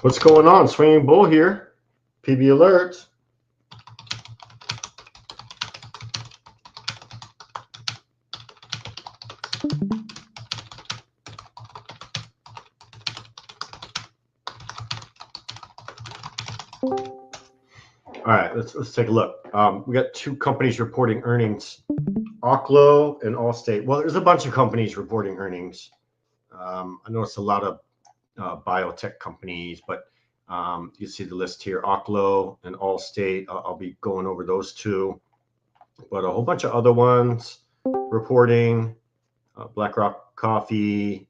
What's going on? Swinging Bull here. PB alerts. All right, let's take a look. We got two companies reporting earnings, Oklo and Allstate. Well, there's a bunch of companies reporting earnings. I noticed a lot of biotech companies, but you see the list here, Oklo and Allstate. I'll be going over those two, but a whole bunch of other ones reporting, BlackRock Coffee,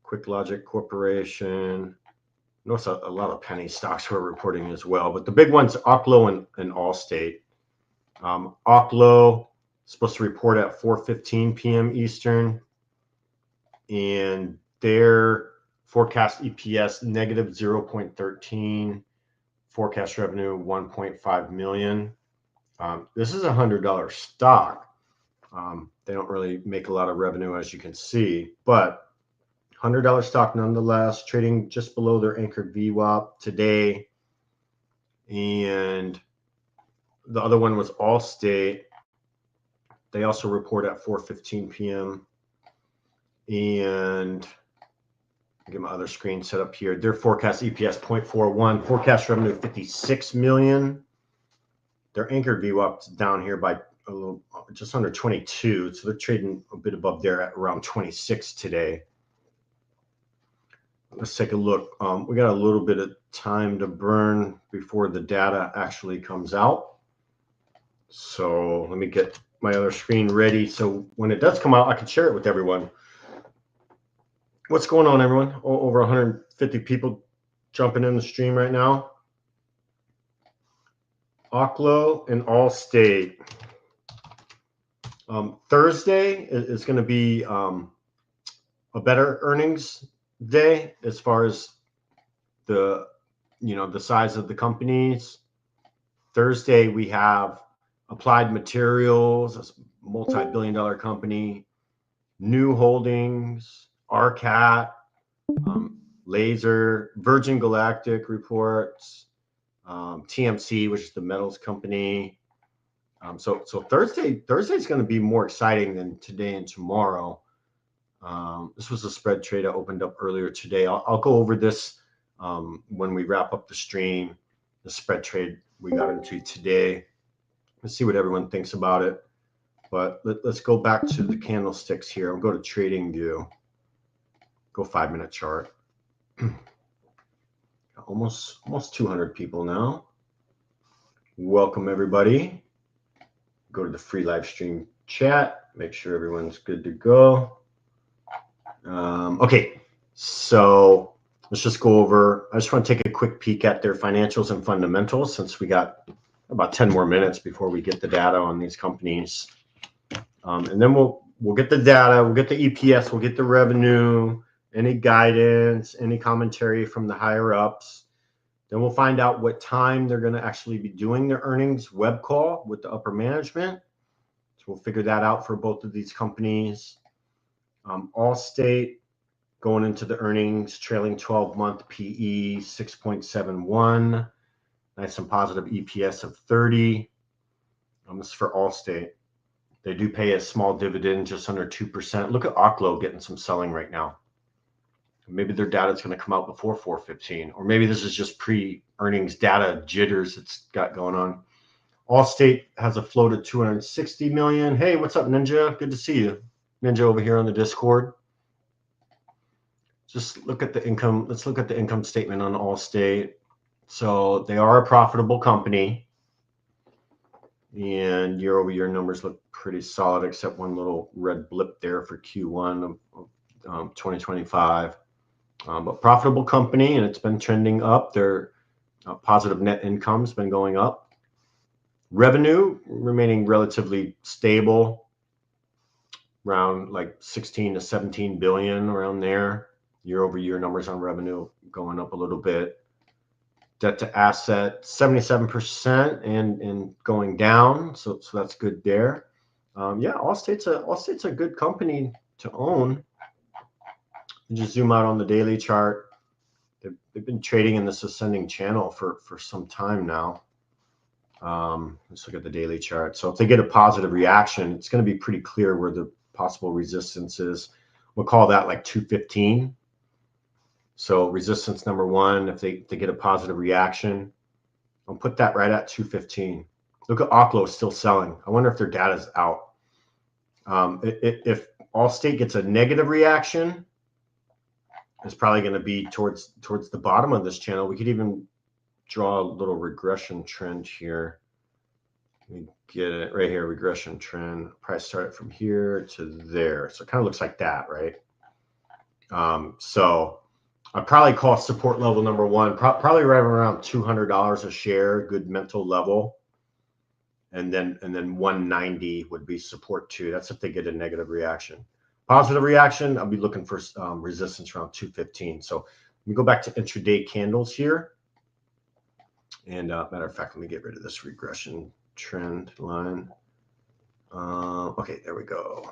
QuickLogic Corporation. Notice a lot of penny stocks were reporting as well, but the big ones, Oklo and Allstate. Oklo supposed to report at 4:15 p.m. Eastern, and their forecast EPS negative 0.13, forecast revenue 1.5 million. This is a $100 stock. They don't really make a lot of revenue, as you can see, but $100 stock nonetheless, trading just below their anchored VWAP today. And the other one was Allstate. They also report at 4:15 p.m. And I'll get my other screen set up here. Their forecast EPS 0.41, forecast revenue 56 million. Their anchored VWAP's down here by a little, just under 22. So they're trading a bit above there at around 26 today. Let's take a look. We got a little bit of time to burn before the data actually comes out. So let me get my other screen ready. So when it does come out, I can share it with everyone. What's going on, everyone? Over 150 people jumping in the stream right now. Oklo and Allstate. Thursday is going to be a better earnings day as far as the size of the companies. Thursday we have Applied Materials, a multi-billion-dollar company, New Holdings, RCAT, Laser, Virgin Galactic reports, TMC, which is the metals company. So Thursday's going to be more exciting than today and tomorrow. This was a spread trade I opened up earlier today. I'll go over this when we wrap up the stream, the spread trade we got into today. Let's see what everyone thinks about it. But let's go back to the candlesticks here. I'll go to TradingView. Go 5-minute chart. Almost 200 people now. Welcome, everybody. Go to the free live stream chat. Make sure everyone's good to go. Okay, so let's just go over. I just want to take a quick peek at their financials and fundamentals since we got about 10 more minutes before we get the data on these companies. And then we'll get the data, we'll get the EPS, we'll get the revenue, any guidance, any commentary from the higher ups. Then we'll find out what time they're going to actually be doing their earnings web call with the upper management. So we'll figure that out for both of these companies. Allstate going into the earnings, trailing 12-month PE 6.71, nice and positive EPS of 30. This is for Allstate. They do pay a small dividend, just under 2%. Look at Oklo getting some selling right now. Maybe their data is going to come out before 4:15, or maybe this is just pre-earnings data jitters it's got going on. Allstate has a float of 260 million. Hey, what's up, Ninja? Good to see you. Ninja over here on the Discord. Just look at the income. Let's look at the income statement on Allstate. So they are a profitable company, and year-over-year numbers look pretty solid, except one little red blip there for Q1 of 2025. But profitable company, and it's been trending up. Their positive net income's been going up. Revenue remaining relatively stable, around like 16 to 17 billion, around there. Year-over-year numbers on revenue going up a little bit. Debt to asset 77% and going down, so that's good there. Yeah, Allstate's a good company to own. Just zoom out on the daily chart. they've been trading in this ascending channel for some time now. Let's look at the daily chart. So if they get a positive reaction, it's going to be pretty clear where the possible resistance is. We'll call that like 215. So resistance number one, if they get a positive reaction, I'll put that right at 215. Look at Oklo still selling. I wonder if their data is out. If Allstate gets a negative reaction, it's probably going to be towards the bottom of this channel. We could even draw a little regression trend here. Let me get it right here, regression trend. Price started from here to there. So it kind of looks like that, right? So I'd probably call support level number one, probably right around $200 a share, good mental level. And then 190 would be support two. That's if they get a negative reaction. Positive reaction, I'll be looking for resistance around 215. So let me go back to intraday candles here. And matter of fact, let me get rid of this regression trend line. Okay, there we go.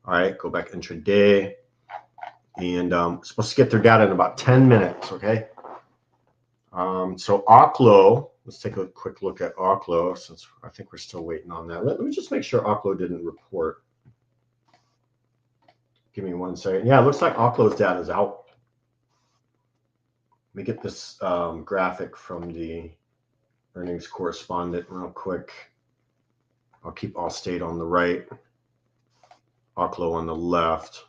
All right, go back intraday. And supposed to get their data in about 10 minutes, okay? So Oklo, let's take a quick look at Oklo since I think we're still waiting on that. Let me just make sure Oklo didn't report. Give me 1 second. Yeah, it looks like Oklo's data is out. Let me get this graphic from the earnings correspondent real quick. I'll keep Allstate on the right, Oklo on the left.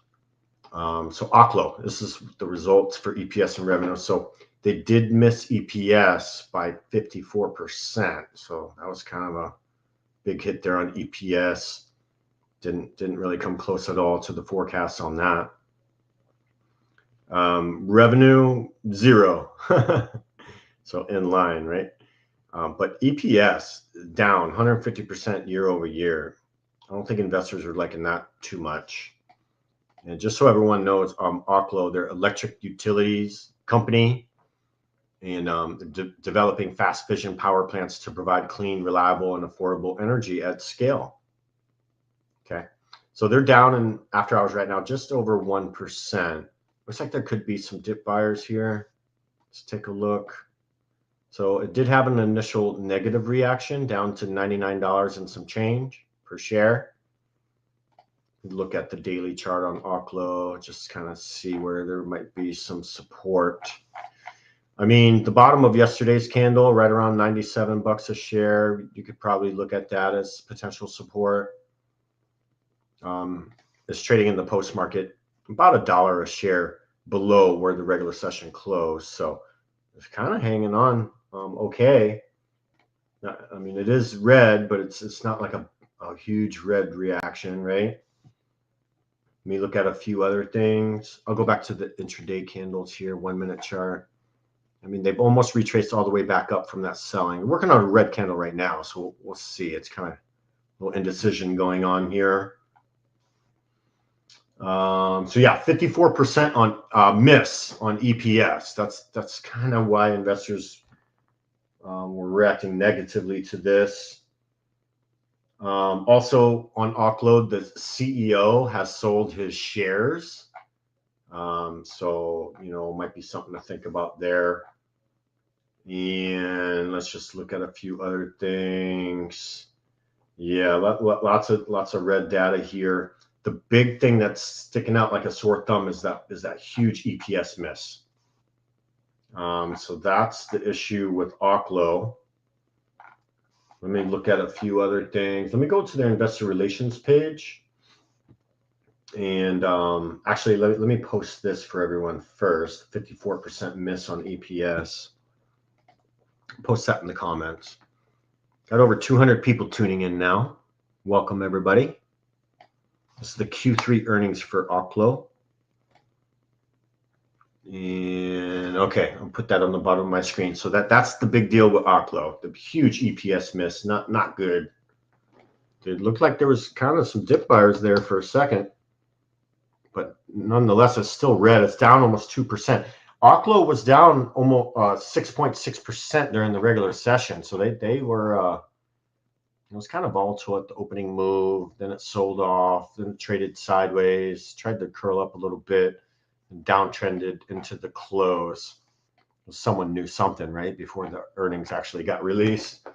So Oklo, this is the results for EPS and revenue. So they did miss EPS by 54%. So that was kind of a big hit there on EPS. Didn't really come close at all to the forecast on that. Revenue, 0. So in line, right? But EPS down 150% year over year. I don't think investors are liking that too much. And just so everyone knows, Oklo, they're electric utilities company, and developing fast fission power plants to provide clean, reliable, and affordable energy at scale. Okay, so they're down in after hours right now, just over 1%. Looks like there could be some dip buyers here. Let's take a look. So it did have an initial negative reaction down to $99 and some change per share. Look at the daily chart on Oklo, just kind of see where there might be some support. I mean, the bottom of yesterday's candle, right around 97 bucks a share. You could probably look at that as potential support. It's trading in the post market about $1 a share below where the regular session closed. So it's kind of hanging on okay. I mean, it is red, but it's not like a huge red reaction, right? Let me look at a few other things. I'll go back to the intraday candles here, 1 minute chart. I mean, they've almost retraced all the way back up from that selling. We're working on a red candle right now, so we'll see. It's kind of a little indecision going on here. So yeah, 54% on miss on EPS. That's kind of why investors were reacting negatively to this. Also on Oklo, the CEO has sold his shares. So, might be something to think about there. And let's just look at a few other things. Yeah, lots of red data here. The big thing that's sticking out like a sore thumb is that huge EPS miss. So that's the issue with Oklo. Let me look at a few other things. Let me go to their investor relations page. And actually, let me post this for everyone first. 54% miss on EPS. Post that in the comments. Got over 200 people tuning in now. Welcome, everybody. This is the Q3 earnings for Oklo. And okay, I'll put that on the bottom of my screen. So that's the big deal with Oklo. The huge EPS miss, not good. It looked like there was kind of some dip buyers there for a second, but nonetheless, it's still red. It's down almost 2%. Oklo was down almost 6.6% during the regular session. So they were it was kind of volatile at the opening move. Then it sold off. Then it traded sideways. Tried to curl up a little bit and downtrended into the close. Someone knew something, right, before the earnings actually got released.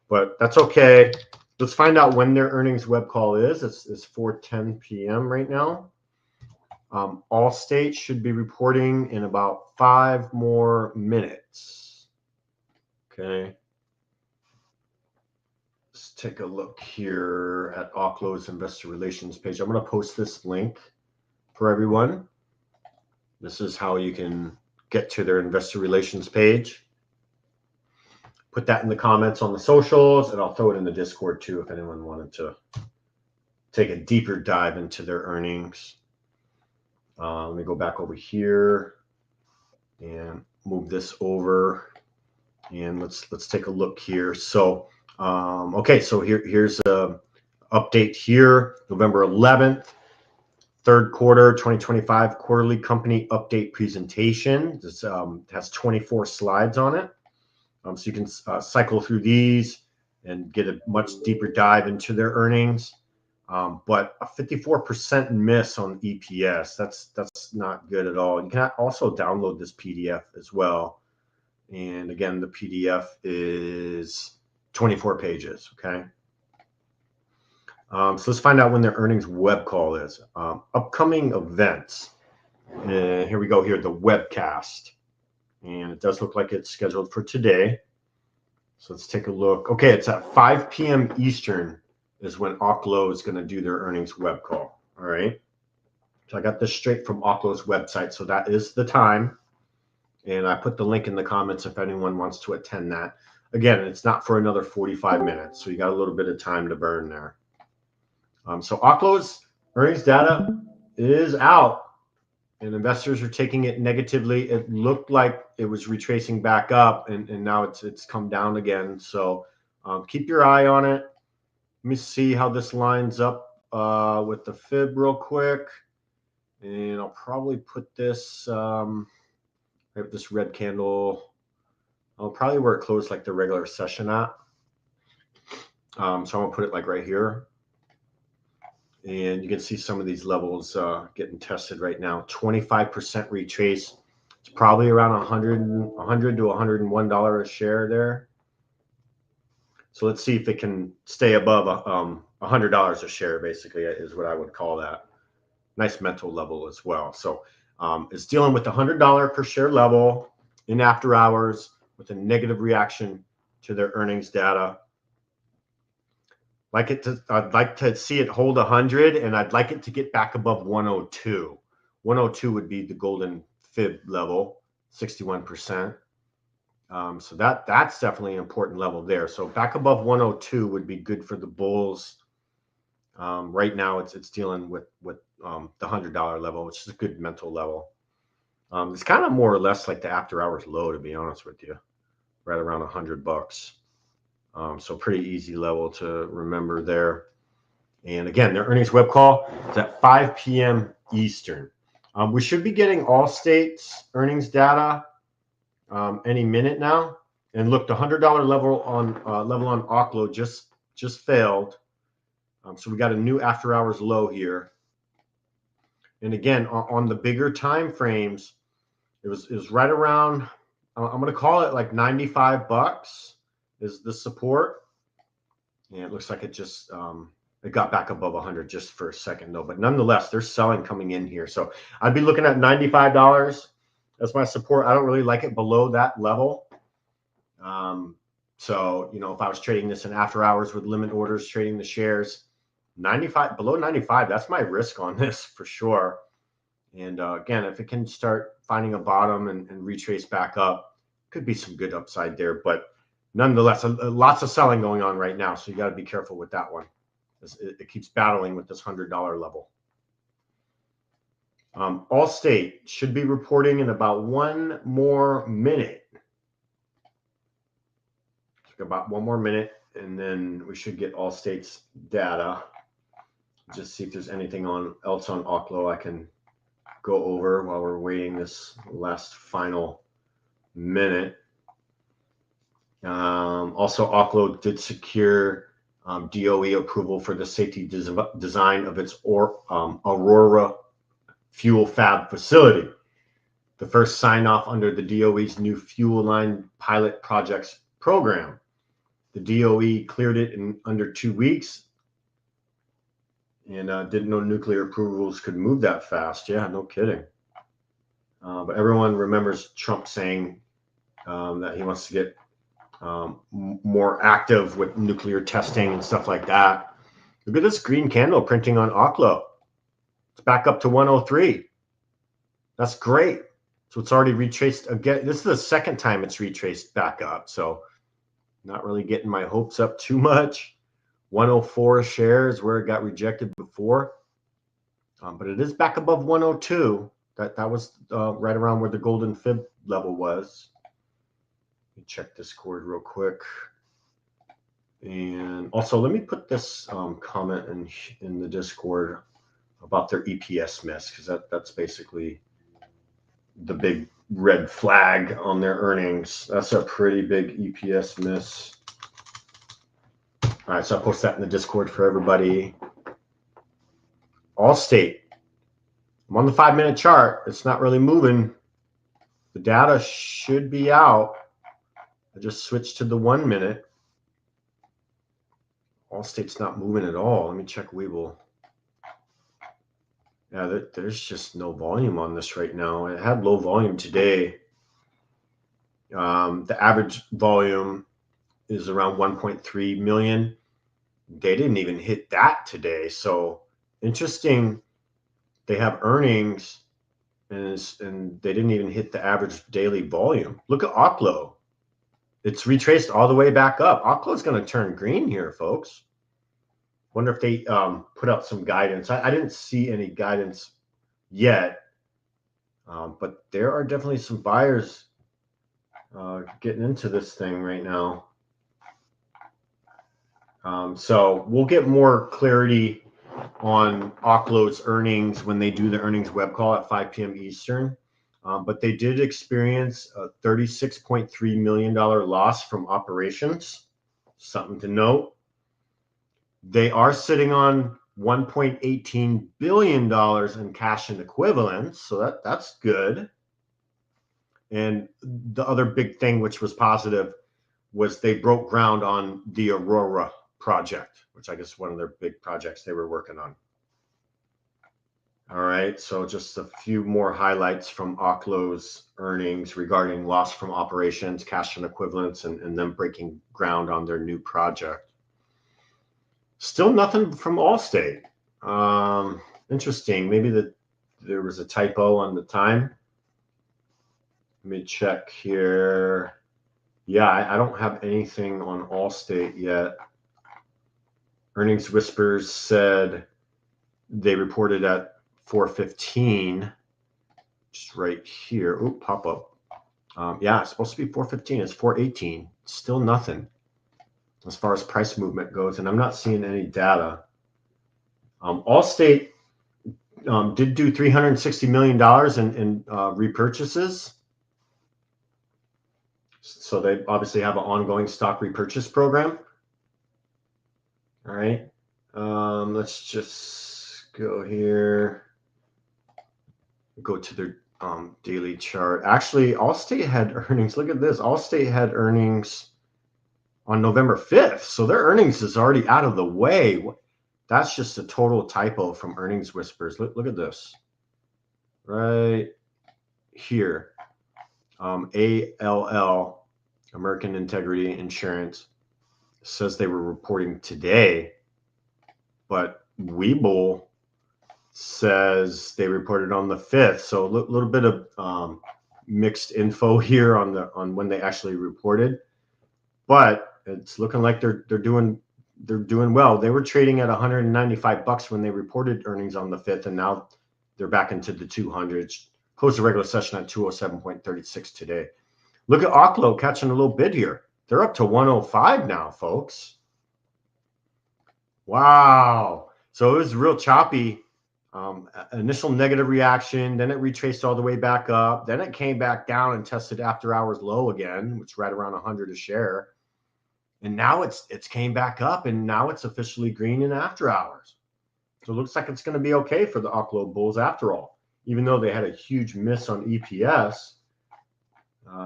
But that's okay. Let's find out when their earnings web call is. It's 4:10 p.m. right now. Allstate should be reporting in about 5 more minutes. Okay. Let's take a look here at Oklo's investor relations page. I'm going to post this link for everyone. This is how you can get to their investor relations page. Put that in the comments on the socials, and I'll throw it in the Discord too if anyone wanted to take a deeper dive into their earnings. Let me go back over here and move this over, and let's take a look here. So okay, so here's a update here, November 11th, third quarter 2025 quarterly company update presentation. This has 24 slides on it. So you can cycle through these and get a much deeper dive into their earnings. But a 54% miss on EPS, that's not good at all. You can also download this PDF as well. And again, the PDF is 24 pages, okay? So let's find out when their earnings web call is. Upcoming events. Here we go here, the webcast. And it does look like it's scheduled for today. So let's take a look. Okay, it's at 5 p.m. Eastern is when Oklo is going to do their earnings web call. All right. So I got this straight from Oklo's website. So that is the time. And I put the link in the comments if anyone wants to attend that. Again, it's not for another 45 minutes. So you got a little bit of time to burn there. So Oklo's earnings data is out. And investors are taking it negatively. It looked like it was retracing back up, and now it's come down again. So keep your eye on it. Let me see how this lines up with the fib real quick. And I'll probably put this, I have this red candle. I'll probably where it closed like the regular session at. So I'm going to put it like right here. And you can see some of these levels getting tested right now. 25% retrace. It's probably around $100 to $101 a share there. So let's see if it can stay above $100 a share, basically, is what I would call that. Nice mental level as well. So it's dealing with the $100 per share level in after hours with a negative reaction to their earnings data. I'd like to see it hold 100, and I'd like it to get back above 102. 102 would be the golden fib level, 61%. So that's definitely an important level there. So back above 102 would be good for the bulls. Right now, it's dealing with the $100 level, which is a good mental level. It's kind of more or less like the after hours low, to be honest with you, right around $100. So pretty easy level to remember there. And again, their earnings web call is at 5 p.m. Eastern. We should be getting Allstate's earnings data any minute now. And look, the $100 level on Oklo just failed. So we got a new after hours low here. And again, on the bigger time frames, it was right around. I'm going to call it like $95 is the support. And it looks like it just it got back above 100 just for a second though. But nonetheless, there's selling coming in here. So I'd be looking at $95 as my support. I don't really like it below that level. So, you know, if I was trading this in after hours with limit orders, trading the shares, 95 below 95, that's my risk on this for sure. And again, if it can start finding a bottom and retrace back up, could be some good upside there. But nonetheless, lots of selling going on right now. So you got to be careful with that one. It keeps battling with this $100 level. Allstate should be reporting in about 1 more minute. About 1 more minute, and then we should get Allstate's data. Just see if there's anything else on Oklo I can go over while we're waiting this last final minute. Also, Oklo did secure DOE approval for the safety design of its Aurora fuel fab facility. the first sign off under the DOE's new fuel line pilot projects program. The DOE cleared it in under 2 weeks, and didn't know nuclear approvals could move that fast. Yeah, no kidding. But everyone remembers Trump saying that he wants to get more active with nuclear testing and stuff like that. Look at this green candle printing on Oklo. It's back up to 103. That's great. So it's already retraced again. This is the second time it's retraced back up. So not really getting my hopes up too much. 104 a share is where it got rejected before. But it is back above 102. That was right around where the golden fib level was. Let me check Discord real quick. And also, let me put this comment in the Discord about their EPS miss, because that's basically the big red flag on their earnings. That's a pretty big EPS miss. All right, so I'll post that in the Discord for everybody. Allstate. I'm on the 5-minute chart. It's not really moving. The data should be out. I just switched to the 1 minute. Allstate's not moving at all. Let me check Webull. Yeah, there's just no volume on this right now. It had low volume today. The average volume is around 1.3 million. They didn't even hit that today. So interesting. They have earnings and they didn't even hit the average daily volume. Look at Oklo. It's retraced all the way back up. Oklo is going to turn green here, folks. Wonder if they put out some guidance. I didn't see any guidance yet, but there are definitely some buyers getting into this thing right now. So we'll get more clarity on Oklo's earnings when they do the earnings web call at 5 p.m. Eastern. But they did experience a $36.3 million loss from operations. Something to note. They are sitting on $1.18 billion in cash and equivalents. So that's good. And the other big thing, which was positive, was they broke ground on the Aurora project, which I guess is one of their big projects they were working on. All right, so just a few more highlights from Oklo's earnings regarding loss from operations, cash and equivalents, and them breaking ground on their new project. Still nothing from Allstate. Interesting. Maybe there was a typo on the time. Let me check here. Yeah, I don't have anything on Allstate yet. Earnings Whispers said they reported at 4:15, just right here. Oh, pop up. Yeah, it's supposed to be 4:15. It's 4:18. Still nothing as far as price movement goes, and I'm not seeing any data. Allstate did do $360 million in repurchases. So they obviously have an ongoing stock repurchase program. All right. Let's just go here. Go to their daily chart. Actually, Allstate had earnings. Look at this. Allstate had earnings on November 5th. So their earnings is already out of the way. That's just a total typo from Earnings Whispers. Look at this. Right here. ALL, American Integrity Insurance, says they were reporting today, but Webull says they reported on the 5th. So a little bit of mixed info here on when they actually reported, but it's looking like they're doing well. They were trading at $195 when they reported earnings on the 5th, and now they're back into the 200s. Closed the regular session at 207.36 today. Look at Oklo catching a little bid here. They're up to 105 now, folks. Wow. So it was real choppy. Initial negative reaction, then it retraced all the way back up. Then it came back down and tested after hours low again, which is right around 100 a share. And now it's came back up, and now it's officially green in after hours. So it looks like it's going to be okay for the Oklo bulls after all. even though they had a huge miss on EPS,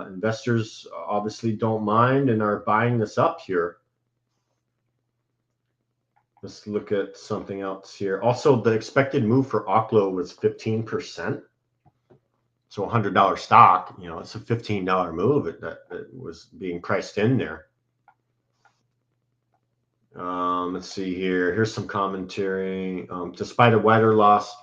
investors obviously don't mind and are buying this up here. Let's look at something else here. Also, the expected move for Oklo was 15%. So $100 stock, you know, it's a $15 move that was being priced in there. Let's see here. Here's some commentary. Despite a wider loss,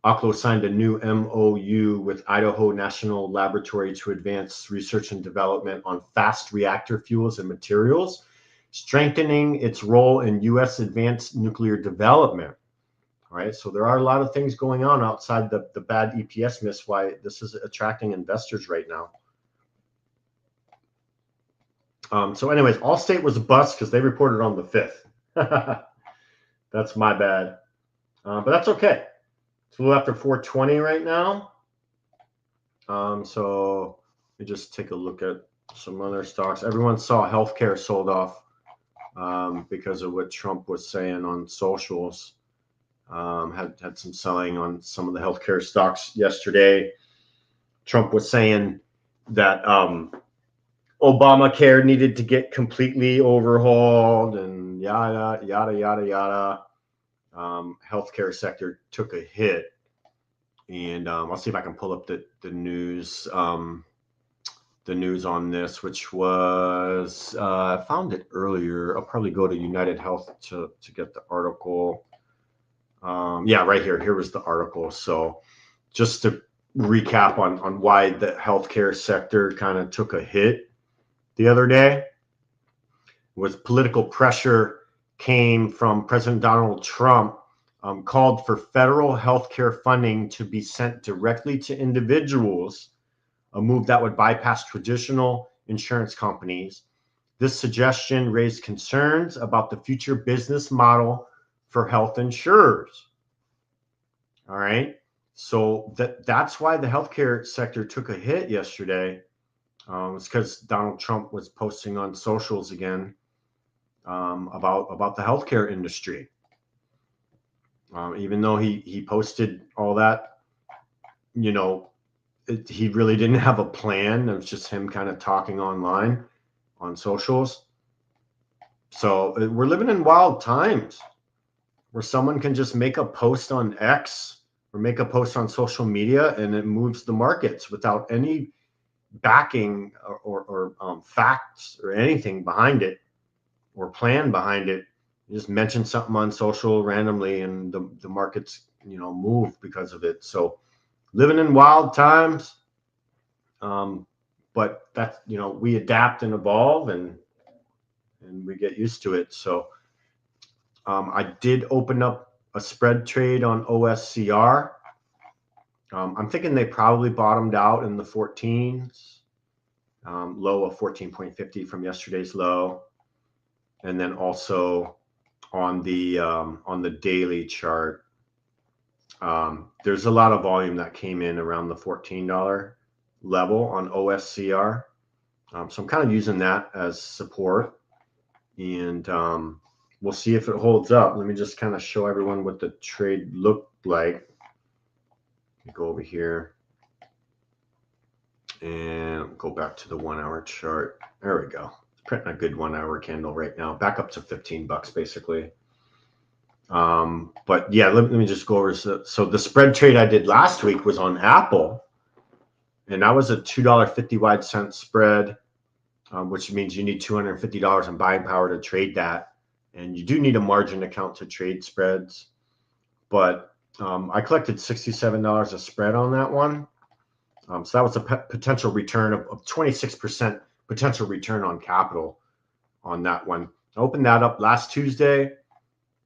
Oklo signed a new MOU with Idaho National Laboratory to advance research and development on fast reactor fuels and materials, strengthening its role in U.S. advanced nuclear development. All right, so there are a lot of things going on outside the bad EPS miss, why this is attracting investors right now. So anyways, Allstate was a bust because they reported on the 5th. That's my bad, but that's okay. It's a little after 420 right now. So let me just take a look at some other stocks. Everyone saw healthcare sold off because of what Trump was saying on socials. Had some selling on some of the healthcare stocks yesterday. Trump was saying that Obamacare needed to get completely overhauled and yada, yada, yada, yada. Healthcare sector took a hit. And I'll see if I can pull up the news on this, which was, I found it earlier. I'll probably go to United Health to get the article. Yeah, right here. Here was the article. So just to recap on why the healthcare sector kind of took a hit the other day, was political pressure came from President Donald Trump, called for federal healthcare funding to be sent directly to individuals, a move that would bypass traditional insurance companies. This suggestion raised concerns about the future business model for health insurers. All right, so that's why the healthcare sector took a hit yesterday. It's because Donald Trump was posting on socials again about the healthcare industry. Even though he posted all that, you know, he really didn't have a plan. It was just him kind of talking online on socials. So we're living in wild times where someone can just make a post on X or make a post on social media and it moves the markets without any backing or facts or anything behind it or plan behind it. You just mention something on social randomly and the markets, you know, move because of it. So living in wild times, but that's, you know, we adapt and evolve and we get used to it. So I did open up a spread trade on OSCR. I'm thinking they probably bottomed out in the 14s, low of 14.50 from yesterday's low, and then also on the daily chart, there's a lot of volume that came in around the $14 level on OSCR. So I'm kind of using that as support, and we'll see if it holds up. Let me just kind of show everyone what the trade looked like. Go over here and go back to the 1 hour chart. There we go. It's printing a good 1 hour candle right now, back up to 15 bucks basically. But yeah, let me just go over. So the spread trade I did last week was on Apple, and that was a $2.50 wide cent spread, which means you need $250 in buying power to trade that. And you do need a margin account to trade spreads. But I collected $67 a spread on that one. So that was a potential return of 26% potential return on capital on that one. I opened that up last Tuesday.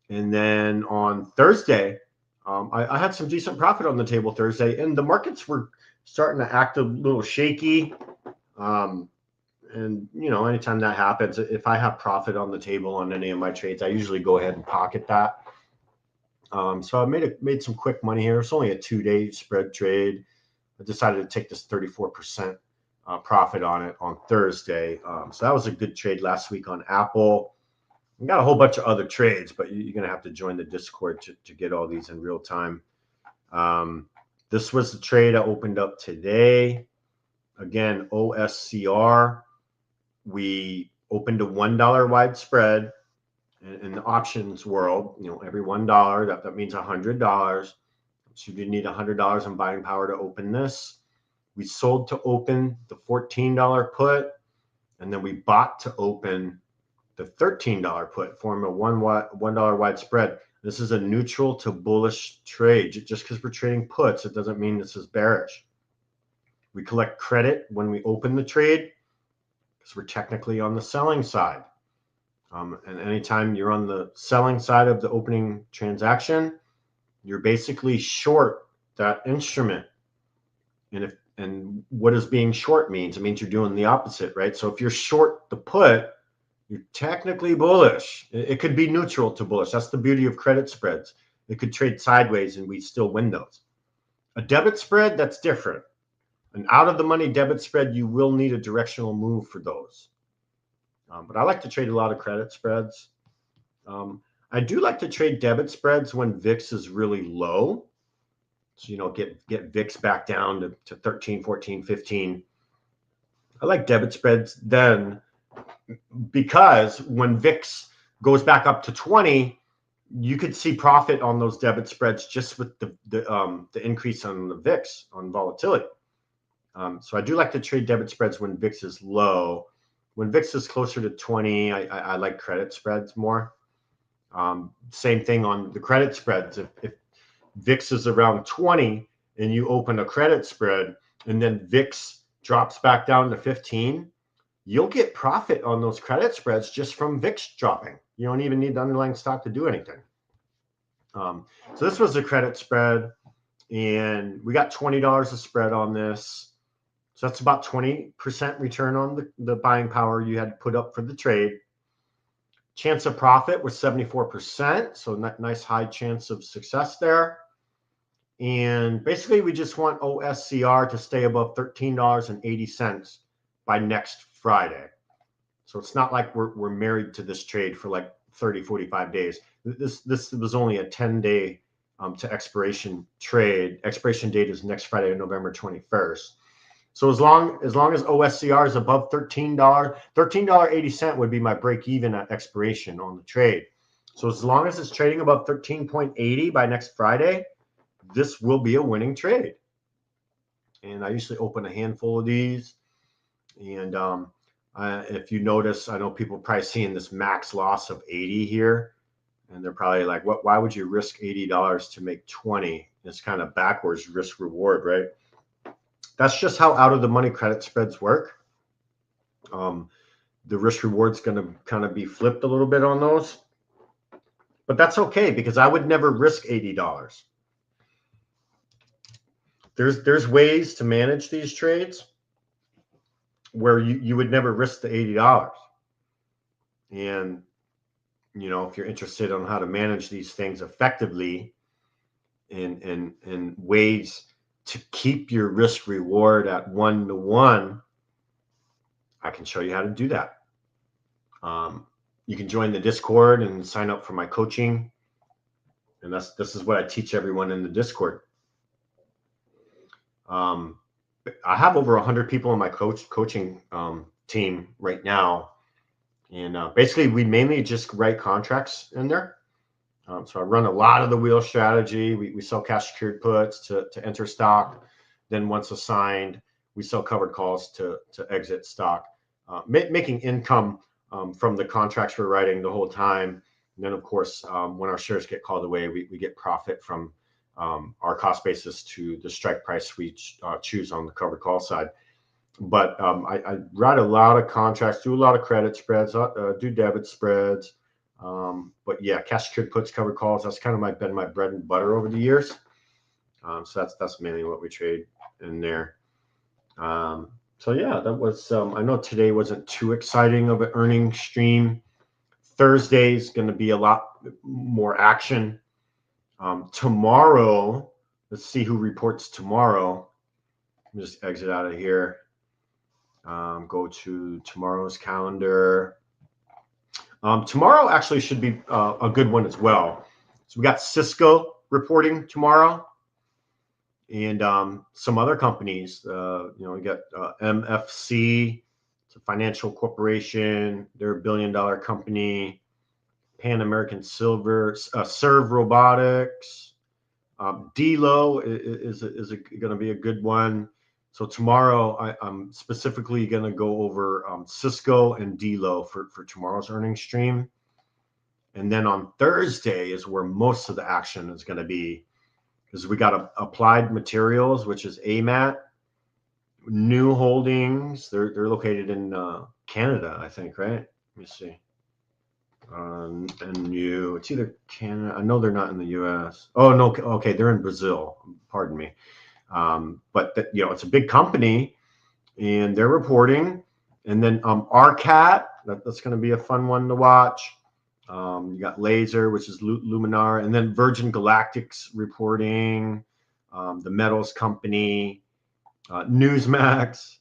And then on Thursday, I had some decent profit on the table Thursday. And the markets were starting to act a little shaky. And, you know, anytime that happens, if I have profit on the table on any of my trades, I usually go ahead and pocket that. So I made some quick money here. It's only a 2-day spread trade. I decided to take this 34% profit on it on Thursday. So that was a good trade last week on Apple. We got a whole bunch of other trades, but you're going to have to join the Discord to get all these in real time. This was the trade I opened up today. Again, OSCR. We opened a $1 wide spread in the options world. You know, every $1, that means $100. So you need $100 in buying power to open this. We sold to open the $14 put, and then we bought to open the $13 put, form a $1 wide spread. This is a neutral to bullish trade. Just because we're trading puts, it doesn't mean this is bearish. We collect credit when we open the trade because we're technically on the selling side. And anytime you're on the selling side of the opening transaction, you're basically short that instrument. And what does being short means? It means you're doing the opposite, right? So if you're short the put, you're technically bullish. It could be neutral to bullish. That's the beauty of credit spreads. It could trade sideways and we still win those. A debit spread, that's different. An out of the money debit spread, you will need a directional move for those. But I like to trade a lot of credit spreads. I do like to trade debit spreads when VIX is really low. So, you know, get VIX back down to 13, 14, 15. I like debit spreads then because when VIX goes back up to 20, you could see profit on those debit spreads just with the increase on the VIX on volatility. So I do like to trade debit spreads when VIX is low. When VIX is closer to 20, I like credit spreads more. Same thing on the credit spreads. If VIX is around 20 and you open a credit spread and then VIX drops back down to 15, you'll get profit on those credit spreads just from VIX dropping. You don't even need the underlying stock to do anything. So this was a credit spread, and we got $20 a spread on this. So that's about 20% return on the buying power you had put up for the trade. Chance of profit was 74%, so nice high chance of success there. And basically, we just want OSCR to stay above $13.80 by next Friday. So it's not like we're married to this trade for like 30, 45 days. This was only a 10-day to expiration trade. Expiration date is next Friday, November 21st. So as long as OSCR is above $13.80 would be my break even at expiration on the trade. So as long as it's trading above 13.80 by next Friday, this will be a winning trade. And I usually open a handful of these. And if you notice, I know people are probably seeing this max loss of 80 here. And they're probably like, why would you risk $80 to make 20? It's kind of backwards risk reward, right? That's just how out of the money credit spreads work. The risk reward's going to kind of be flipped a little bit on those. But that's okay because I would never risk $80. There's ways to manage these trades where you would never risk the $80. And, you know, if you're interested on how to manage these things effectively in ways to keep your risk reward at 1-to-1, I can show you how to do that. You can join the Discord and sign up for my coaching. And this is what I teach everyone in the Discord. I have over 100 people on my coaching team right now. And basically, we mainly just write contracts in there. So I run a lot of the wheel strategy. We sell cash secured puts to enter stock. Then once assigned, we sell covered calls to exit stock, making income from the contracts we're writing the whole time. And then, of course, when our shares get called away, we get profit from our cost basis to the strike price we choose on the covered call side. But I write a lot of contracts, do a lot of credit spreads, do debit spreads. But yeah, cash secured puts, covered calls, that's kind of been my bread and butter over the years. So that's mainly what we trade in there. So yeah, that was, I know today wasn't too exciting of an earnings stream. Thursday is going to be a lot more action. Tomorrow, let's see who reports tomorrow. Let me just exit out of here. Go to tomorrow's calendar. Tomorrow actually should be a good one as well. So we got Cisco reporting tomorrow. and some other companies. We got MFC, it's a financial corporation. They're a $1 billion company. Pan American Silver, Serve Robotics, D-Lo is going to be a good one. So tomorrow, I'm specifically going to go over Cisco and D-Lo for tomorrow's earnings stream. And then on Thursday is where most of the action is going to be, because we got Applied Materials, which is AMAT, New Holdings. They're located in Canada, I think, right? Let me see. And New, it's either Canada. I know they're not in the U.S. Oh no, okay, they're in Brazil. Pardon me. But it's a big company, and they're reporting. And then RCAT, that's going to be a fun one to watch. You got Laser, which is Luminar, and then Virgin Galactic's reporting. The Metals Company, Newsmax.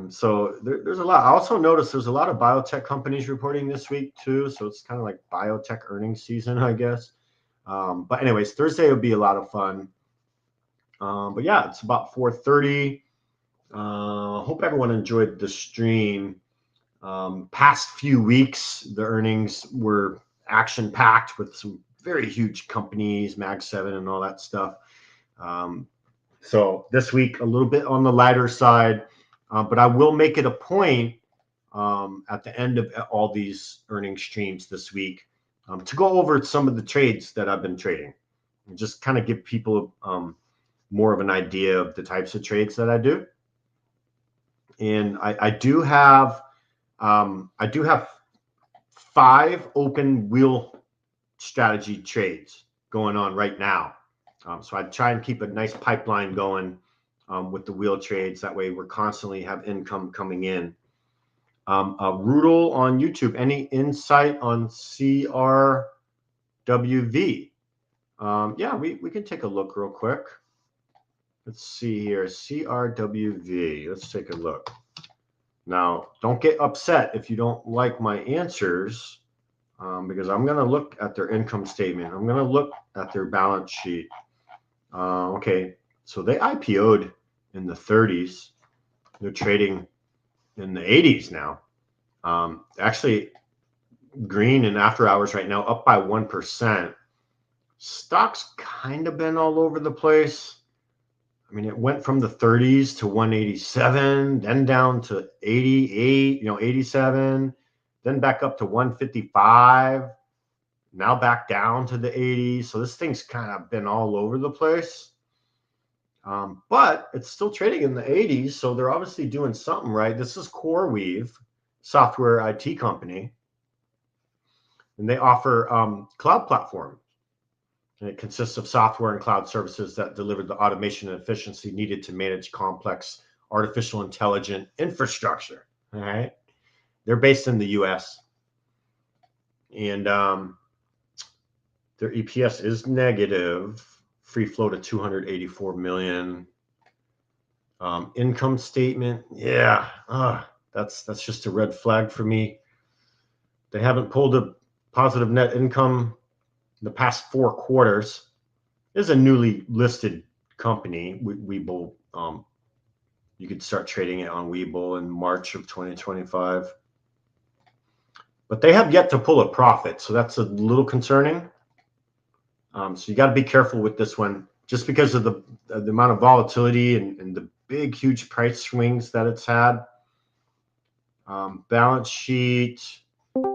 So there's a lot. I also noticed there's a lot of biotech companies reporting this week too. So it's kind of like biotech earnings season, I guess. But anyways, Thursday will be a lot of fun. But yeah, it's about 4:30. Hope everyone enjoyed the stream. Past few weeks, the earnings were action packed with some very huge companies, Mag 7 and all that stuff. So this week, a little bit on the lighter side. But I will make it a point at the end of all these earnings streams this week to go over some of the trades that I've been trading and just kind of give people more of an idea of the types of trades that I do. And I do have 5 open wheel strategy trades going on right now. So I try and keep a nice pipeline going with the wheel trades. That way we're constantly have income coming in. Rudel on YouTube, any insight on CRWV? Yeah, we can take a look real quick. Let's see here, CRWV. Let's take a look. Now, don't get upset if you don't like my answers, because I'm going to look at their income statement. I'm going to look at their balance sheet. Okay, so they IPO'd in the 30s. They're trading in the 80s now. Actually, green and after hours right now up by 1%. Stock's kind of been all over the place. I mean, it went from the 30s to 187, then down to 88, 87, then back up to 155, now back down to the 80s. So this thing's kind of been all over the place. But it's still trading in the 80s, so they're obviously doing something right. This is CoreWeave, software IT company, and they offer cloud platform. And it consists of software and cloud services that deliver the automation and efficiency needed to manage complex artificial intelligence infrastructure. All right, they're based in the U.S. and their EPS is negative. Free float of 284 million. Income statement, yeah, that's just a red flag for me. They haven't pulled a positive net income in the past 4 quarters. This is a newly listed company. Webull, you could start trading it on Webull in March of 2025. But they have yet to pull a profit, so that's a little concerning. So you got to be careful with this one, just because of the amount of volatility and the big, huge price swings that it's had. Balance sheet,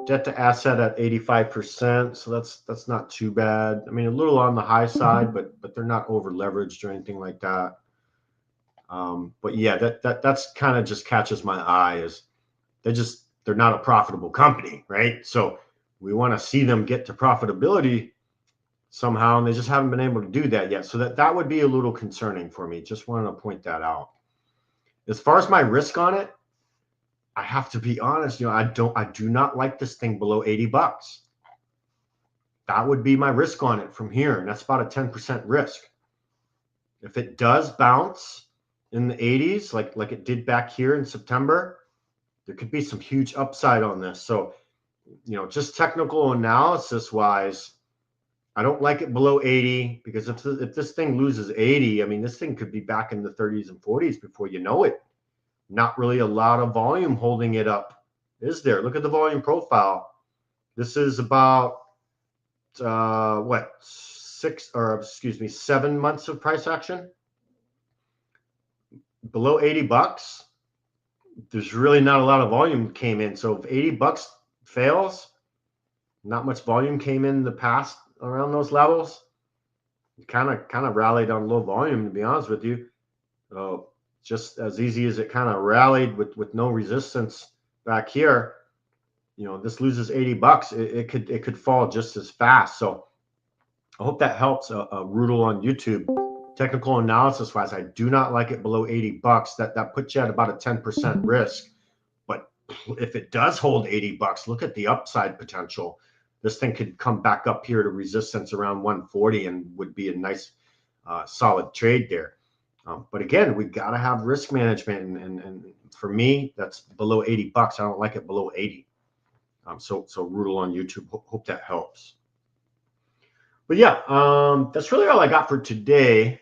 debt to asset at 85%, so that's not too bad. I mean, a little on the high side, but they're not over leveraged or anything like that. But yeah, that's kind of just catches my eye, is they're not a profitable company, right? So we want to see them get to profitability somehow, and they just haven't been able to do that yet. So that would be a little concerning for me. Just wanted to point that out. As far as my risk on it, I have to be honest, I do not like this thing below $80. That would be my risk on it from here, and that's about a 10% risk. If it does bounce in the 80s, like it did back here in September, there could be some huge upside on this. So, just technical analysis wise, I don't like it below 80 because if this thing loses 80, I mean, this thing could be back in the 30s and 40s before you know it. Not really a lot of volume holding it up, is there? Look at the volume profile. This is about what, 7 months of price action below 80 bucks. There's really not a lot of volume came in. So if 80 bucks fails, not much volume came in the past around those levels. Kind of rallied on low volume, to be honest with you. So just as easy as it kind of rallied with no resistance back here, you know, this loses 80 bucks, it could fall just as fast. So I hope that helps. Rudel on YouTube. Technical analysis wise, I do not like it below 80 bucks. That puts you at about a 10% risk. But if it does hold 80 bucks, look at the upside potential. This thing could come back up here to resistance around 140 and would be a nice solid trade there. But again, we got to have risk management. And for me, that's below 80 bucks. I don't like it below 80. So Rudel on YouTube, hope that helps. But yeah, that's really all I got for today.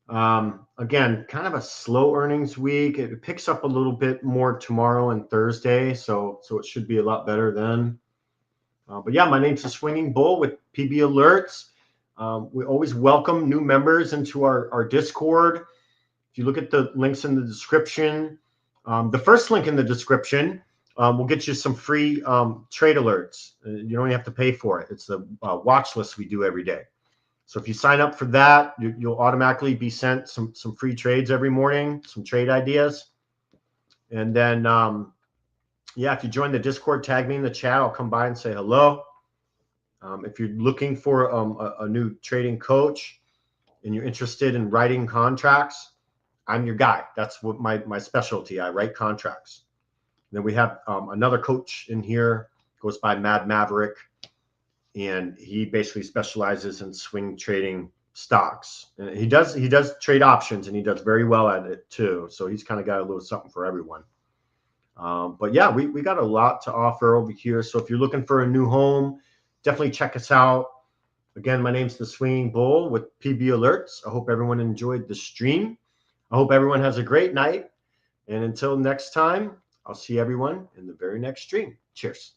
Again, kind of a slow earnings week. It picks up a little bit more tomorrow and Thursday, so it should be a lot better then. But yeah, my name's TheSwingingBull with PB Alerts. We always welcome new members into our Discord. If you look at the links in the description, the first link in the description will get you some free trade alerts. You don't even have to pay for it. It's the watch list we do every day. So if you sign up for that, you'll automatically be sent some free trades every morning, some trade ideas. And then, yeah, if you join the Discord, tag me in the chat. I'll come by and say hello. If you're looking for a new trading coach and you're interested in writing contracts, I'm your guy. That's what my specialty. I write contracts. And then we have another coach in here, goes by Mad Maverick. And he basically specializes in swing trading stocks. And he does trade options, and he does very well at it too. So he's kind of got a little something for everyone. But yeah, we got a lot to offer over here. So if you're looking for a new home, definitely check us out. Again, my name's TheSwingingBull with PB Alerts. I hope everyone enjoyed the stream. I hope everyone has a great night. And until next time, I'll see everyone in the very next stream. Cheers.